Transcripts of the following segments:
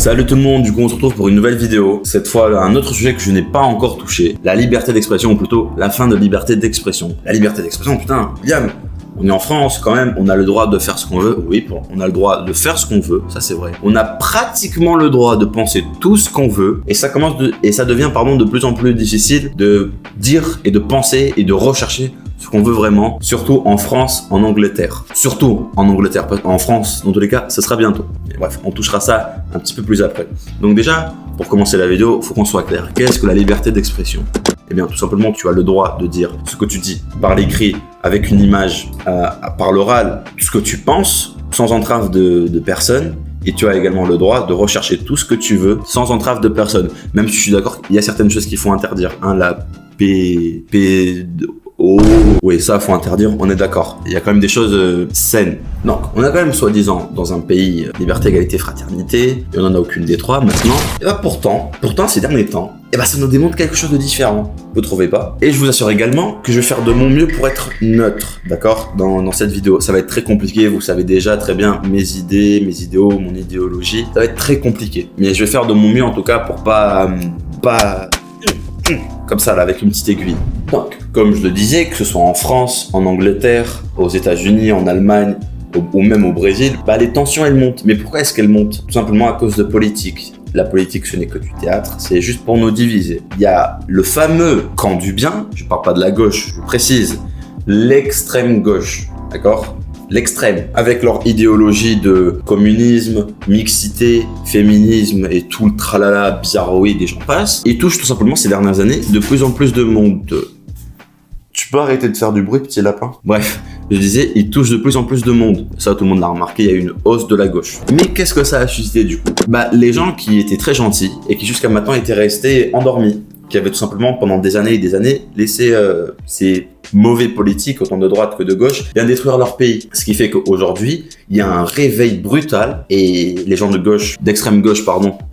Salut tout le monde, du coup on se retrouve pour une nouvelle vidéo. Cette fois, un autre sujet que je n'ai pas encore touché. La liberté d'expression, ou plutôt la fin de liberté d'expression. La liberté d'expression, putain, Liam, on est en France quand même, on a le droit de faire ce qu'on veut. Oui, on a le droit de faire ce qu'on veut, ça c'est vrai. On a pratiquement le droit de penser tout ce qu'on veut. Et ça devient de plus en plus difficile de dire et de penser et de rechercher ce qu'on veut vraiment, surtout en France, en Angleterre. Surtout en Angleterre, en France, dans tous les cas, ce sera bientôt. Et bref, on touchera ça un petit peu plus après. Donc déjà, pour commencer la vidéo, il faut qu'on soit clair. Qu'est-ce que la liberté d'expression ? Eh bien, tout simplement, tu as le droit de dire ce que tu dis par l'écrit, avec une image, par l'oral, ce que tu penses, sans entrave de personne. Et tu as également le droit de rechercher tout ce que tu veux, sans entrave de personne. Même si je suis d'accord, il y a certaines choses qu'il faut interdire. La Oh, oui, ça, faut interdire, on est d'accord. Il y a quand même des choses saines. Donc, on a quand même, soi-disant, dans un pays, liberté, égalité, fraternité, et on n'en a aucune des trois maintenant. Et bah pourtant, ces derniers temps, ça nous démontre quelque chose de différent. Vous trouvez pas ? Et je vous assure également que je vais faire de mon mieux pour être neutre, d'accord, dans cette vidéo. Ça va être très compliqué, vous savez déjà très bien mes idées, mes idéaux, mon idéologie. Ça va être très compliqué. Mais je vais faire de mon mieux, en tout cas, pour pas comme ça, là, avec une petite aiguille. Donc, comme je le disais, que ce soit en France, en Angleterre, aux États-Unis, en Allemagne, ou même au Brésil, les tensions, elles montent. Mais pourquoi est-ce qu'elles montent ? Tout simplement à cause de politique. La politique, ce n'est que du théâtre, c'est juste pour nous diviser. Il y a le fameux camp du bien, je parle pas de la gauche, je précise, l'extrême gauche, d'accord ? L'extrême, avec leur idéologie de communisme, mixité, féminisme et tout le tralala, bizarroïde et j'en passe, ils touchent tout simplement ces dernières années de plus en plus de monde. Tu peux arrêter de faire du bruit, petit lapin ? Bref, je disais, ils touchent de plus en plus de monde. Ça, tout le monde l'a remarqué, il y a une hausse de la gauche. Mais qu'est-ce que ça a suscité du coup ? Les gens qui étaient très gentils et qui jusqu'à maintenant étaient restés endormis, qui avaient tout simplement pendant des années et des années laissé ces mauvais politiques, autant de droite que de gauche, bien détruire leur pays. Ce qui fait qu'aujourd'hui, il y a un réveil brutal et les gens d'extrême gauche,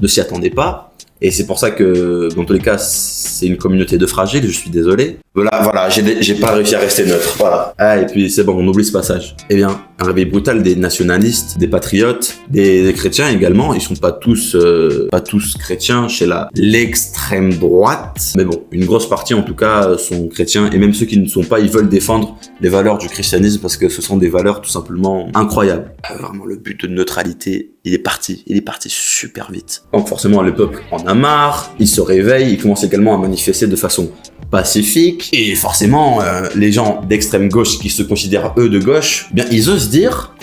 ne s'y attendaient pas. Et c'est pour ça que, dans tous les cas, c'est une communauté de fragiles, je suis désolé. Voilà, j'ai pas réussi à rester neutre, voilà. Et puis c'est bon, on oublie ce passage. Eh bien, un réveil brutal des nationalistes, des patriotes, des chrétiens également. Ils sont pas tous chrétiens chez l'extrême droite. Mais bon, une grosse partie en tout cas sont chrétiens. Et même ceux qui ne sont pas, ils veulent défendre les valeurs du christianisme parce que ce sont des valeurs tout simplement incroyables. Vraiment, le but de neutralité, il est parti super vite. Donc forcément, le peuple en a marre, il se réveille, il commence également à manifester de façon pacifique. Et forcément, les gens d'extrême gauche qui se considèrent eux de gauche, ils osent dire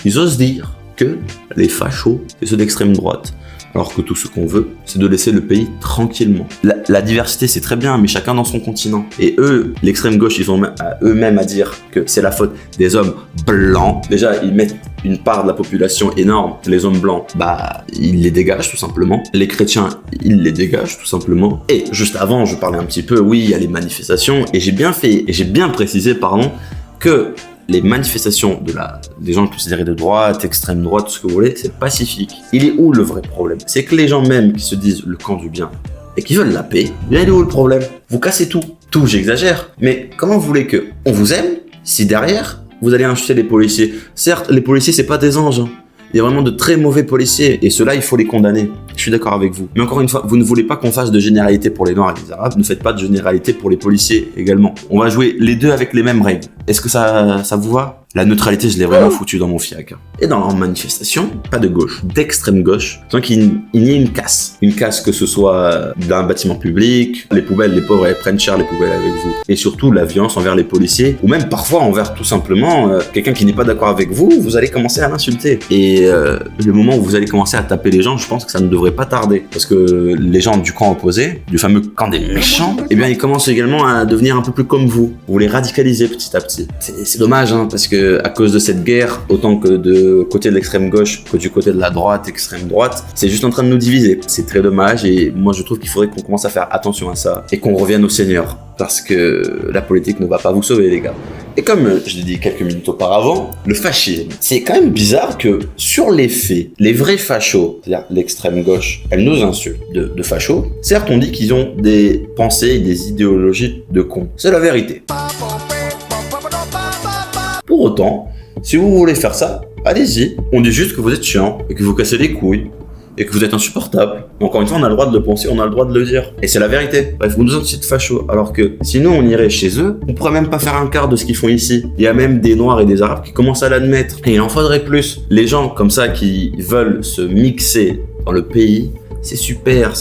que les fachos, c'est ceux d'extrême droite. Alors que tout ce qu'on veut, c'est de laisser le pays tranquillement. La diversité, c'est très bien, mais chacun dans son continent. Et eux, l'extrême gauche, ils ont eux-mêmes à dire que c'est la faute des hommes blancs. Déjà, ils mettent une part de la population énorme. Les hommes blancs, ils les dégagent tout simplement. Les chrétiens, ils les dégagent tout simplement. Et juste avant, je parlais un petit peu, oui, il y a les manifestations. Et j'ai bien précisé, que les manifestations des gens considérés de droite, extrême droite, tout ce que vous voulez, c'est pacifique. Il est où le vrai problème ? C'est que les gens même qui se disent le camp du bien et qui veulent la paix, il est où le problème ? Vous cassez tout. Tout, j'exagère. Mais comment vous voulez qu'on vous aime si derrière, vous allez insulter les policiers ? Certes, les policiers, c'est pas des anges. Il y a vraiment de très mauvais policiers et ceux-là, il faut les condamner. Je suis d'accord avec vous. Mais encore une fois, vous ne voulez pas qu'on fasse de généralité pour les Noirs et les Arabes, ne faites pas de généralité pour les policiers également. On va jouer les deux avec les mêmes règles. Est-ce que ça vous va ? La neutralité, je l'ai vraiment foutue dans mon fiac. Et dans leur manifestation, pas de gauche, d'extrême gauche, sans qu'il y ait une casse. Une casse que ce soit d'un bâtiment public, les poubelles, les pauvres, elles prennent cher les poubelles avec vous. Et surtout, la violence envers les policiers, ou même parfois envers tout simplement quelqu'un qui n'est pas d'accord avec vous, vous allez commencer à l'insulter. Et le moment où vous allez commencer à taper les gens, je pense que ça ne devrait pas tarder. Parce que les gens du camp opposé, du fameux camp des méchants, ils commencent également à devenir un peu plus comme vous. Vous les radicalisez petit à petit. C'est dommage, parce que à cause de cette guerre, autant que de côté de l'extrême gauche que du côté de la droite, extrême droite, c'est juste en train de nous diviser. C'est très dommage et moi je trouve qu'il faudrait qu'on commence à faire attention à ça et qu'on revienne au Seigneur. Parce que la politique ne va pas vous sauver, les gars. Et comme je l'ai dit quelques minutes auparavant, le fascisme, c'est quand même bizarre que sur les faits, les vrais fachos, c'est-à-dire l'extrême gauche, elle nous insulte de fachos. Certes, on dit qu'ils ont des pensées et des idéologies de cons. C'est la vérité. Pour autant, si vous voulez faire ça, allez-y. On dit juste que vous êtes chiant et que vous cassez les couilles. et que vous êtes insupportable. Encore une fois, on a le droit de le penser, on a le droit de le dire. Et c'est la vérité. Bref, vous nous êtes fachos. Alors que sinon, on irait chez eux, on pourrait même pas faire un quart de ce qu'ils font ici. Il y a même des Noirs et des Arabes qui commencent à l'admettre. Et il en faudrait plus. Les gens comme ça qui veulent se mixer dans le pays, c'est super,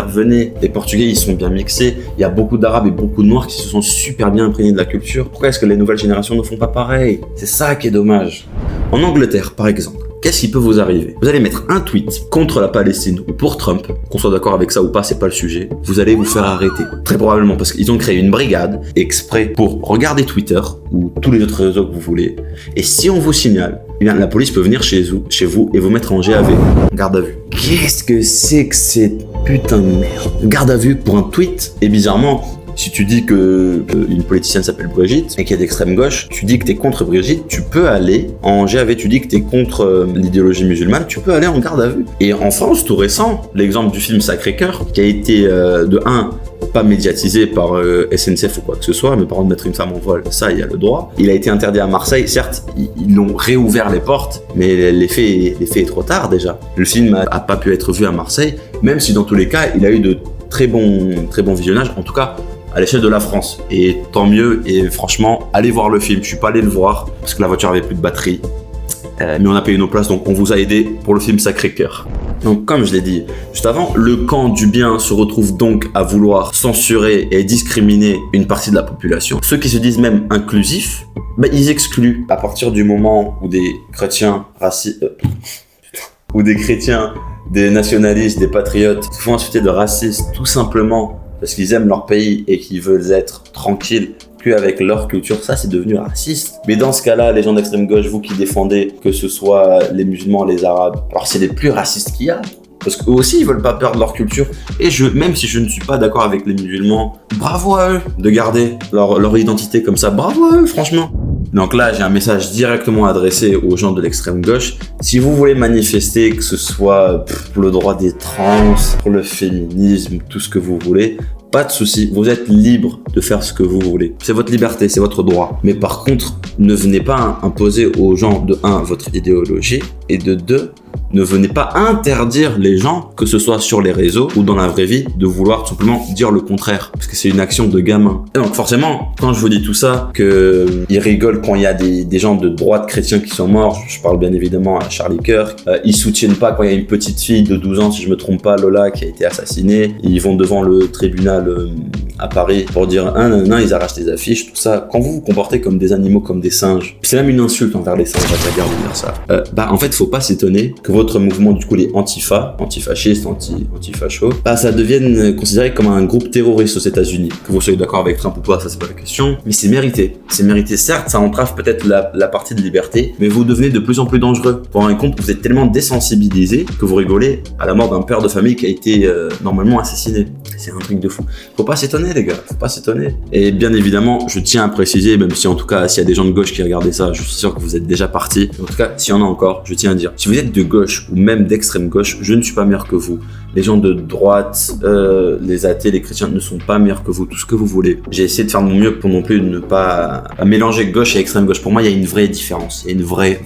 venez. Les Portugais, ils sont bien mixés. Il y a beaucoup d'Arabes et beaucoup de Noirs qui se sont super bien imprégnés de la culture. Pourquoi est-ce que les nouvelles générations ne font pas pareil? C'est ça qui est dommage. En Angleterre, par exemple, qu'est-ce qui peut vous arriver? Vous allez mettre un tweet contre la Palestine ou pour Trump, qu'on soit d'accord avec ça ou pas, c'est pas le sujet. Vous allez vous faire arrêter. Très probablement parce qu'ils ont créé une brigade exprès pour regarder Twitter ou tous les autres réseaux que vous voulez. Et si on vous signale, eh bien, la police peut venir chez vous et vous mettre en GAV, garde à vue. Qu'est-ce que c'est que cette putain de merde? Garde à vue pour un tweet. Et bizarrement, si tu dis que une politicienne s'appelle Brigitte et qu'il y a d'extrême gauche, tu dis que t'es contre Brigitte, tu peux aller en GAV. Tu dis que t'es contre l'idéologie musulmane, tu peux aller en garde à vue. Et en France, tout récent, l'exemple du film Sacré-Cœur, qui a été pas médiatisé par SNCF ou quoi que ce soit, mais par contre mettre une femme en voile, ça, il y a le droit. Il a été interdit à Marseille, certes, ils l'ont réouvert les portes, mais l'effet est trop tard déjà. Le film a pas pu être vu à Marseille, même si dans tous les cas, il a eu de très bons visionnages, en tout cas à l'échelle de la France. Et tant mieux, et franchement, allez voir le film. Je suis pas allé le voir, parce que la voiture avait plus de batterie. Mais on a payé nos places, donc on vous a aidé pour le film Sacré-Cœur. Donc comme je l'ai dit juste avant, le camp du bien se retrouve donc à vouloir censurer et discriminer une partie de la population. Ceux qui se disent même inclusifs, ils excluent. À partir du moment où des chrétiens racistes... ou des chrétiens, des nationalistes, des patriotes se font insulter de racistes tout simplement parce qu'ils aiment leur pays et qu'ils veulent être tranquilles avec leur culture, ça c'est devenu raciste. Mais dans ce cas-là, les gens d'extrême gauche, vous qui défendez que ce soit les musulmans, les arabes, alors c'est les plus racistes qu'il y a. Parce qu'eux aussi, ils veulent pas perdre leur culture. Et même si je ne suis pas d'accord avec les musulmans, bravo à eux de garder leur identité comme ça. Bravo à eux, franchement. Donc là, j'ai un message directement adressé aux gens de l'extrême gauche. Si vous voulez manifester, que ce soit pour le droit des trans, pour le féminisme, tout ce que vous voulez, pas de souci, vous êtes libre de faire ce que vous voulez. C'est votre liberté, c'est votre droit. Mais par contre, ne venez pas imposer aux gens, de 1, votre idéologie, et de 2, ne venez pas interdire les gens, que ce soit sur les réseaux ou dans la vraie vie, de vouloir tout simplement dire le contraire. Parce que c'est une action de gamin. Et donc forcément, quand je vous dis tout ça, qu'ils rigolent quand il y a des gens de droite chrétiens qui sont morts, je parle bien évidemment à Charlie Kirk, ils soutiennent pas quand il y a une petite fille de 12 ans, si je me trompe pas, Lola, qui a été assassinée, ils vont devant le tribunal à Paris pour dire non, ils arrachent des affiches, tout ça. Quand vous vous comportez comme des animaux, comme des singes, c'est même une insulte envers les singes, à la guerre de dire ça. En fait, faut pas s'étonner que votre mouvement, du coup, les antifascistes, antifachos, ça devienne considéré comme un groupe terroriste aux États-Unis. Que vous soyez d'accord avec Trump ou pas, ça c'est pas la question, mais c'est mérité. C'est mérité, certes, ça entrave peut-être la partie de liberté, mais vous devenez de plus en plus dangereux. Vous vous rendez compte, vous êtes tellement désensibilisé que vous rigolez à la mort d'un père de famille qui a été normalement assassiné. C'est un truc de fou. Faut pas s'étonner, les gars, faut pas s'étonner. Et bien évidemment, je tiens à préciser, même si en tout cas, s'il y a des gens de gauche qui regardaient ça, je suis sûr que vous êtes déjà partis. En tout cas, s'il y en a encore, je tiens à dire, si vous êtes de gauche ou même d'extrême gauche, je ne suis pas meilleur que vous. Les gens de droite, les athées, les chrétiens ne sont pas meilleurs que vous, tout ce que vous voulez. J'ai essayé de faire mon mieux pour non plus ne pas mélanger gauche et extrême gauche. Pour moi, il y a une vraie différence. Il y a une vraie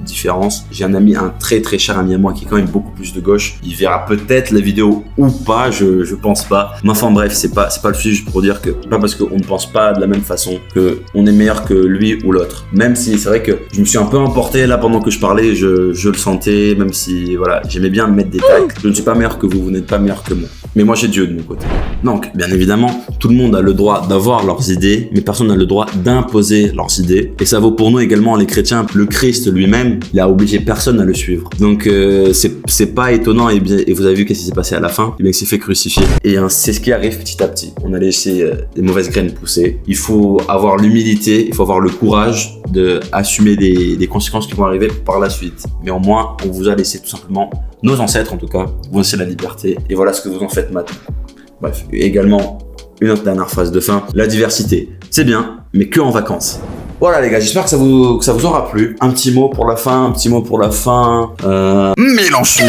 différence. J'ai un ami, un très très cher ami à moi qui est quand même beaucoup plus de gauche. Il verra peut-être la vidéo ou pas, je pense pas. Mais enfin bref, c'est pas le sujet, juste pour dire que pas parce qu'on ne pense pas de la même façon que on est meilleur que lui ou l'autre. Même si c'est vrai que je me suis un peu emporté là pendant que je parlais, je le sentais, même si voilà, j'aimais bien mettre des tacs. Je ne suis pas meilleur que vous n'êtes pas meilleur que moi. Mais moi j'ai Dieu de mon côté. Donc, bien évidemment, tout le monde a le droit d'avoir leurs idées, mais personne n'a le droit d'imposer leurs idées. Et ça vaut pour nous également, les chrétiens. Le Christ lui-même, il a obligé personne à le suivre. Donc, c'est pas étonnant. Et vous avez vu qu'est-ce qui s'est passé à la fin. Eh bien, il s'est fait crucifier. Et c'est ce qui arrive petit à petit. On a laissé des mauvaises graines pousser. Il faut avoir l'humilité, il faut avoir le courage d'assumer des conséquences qui vont arriver par la suite. Mais au moins, on vous a laissé tout simplement, nos ancêtres en tout cas, vous laissez la liberté. Et voilà ce que vous en faites maintenant. Bref, et également, une autre dernière phrase de fin, la diversité, c'est bien, mais que en vacances. Voilà les gars, j'espère que ça vous aura plu. Un petit mot pour la fin, Mélenchon.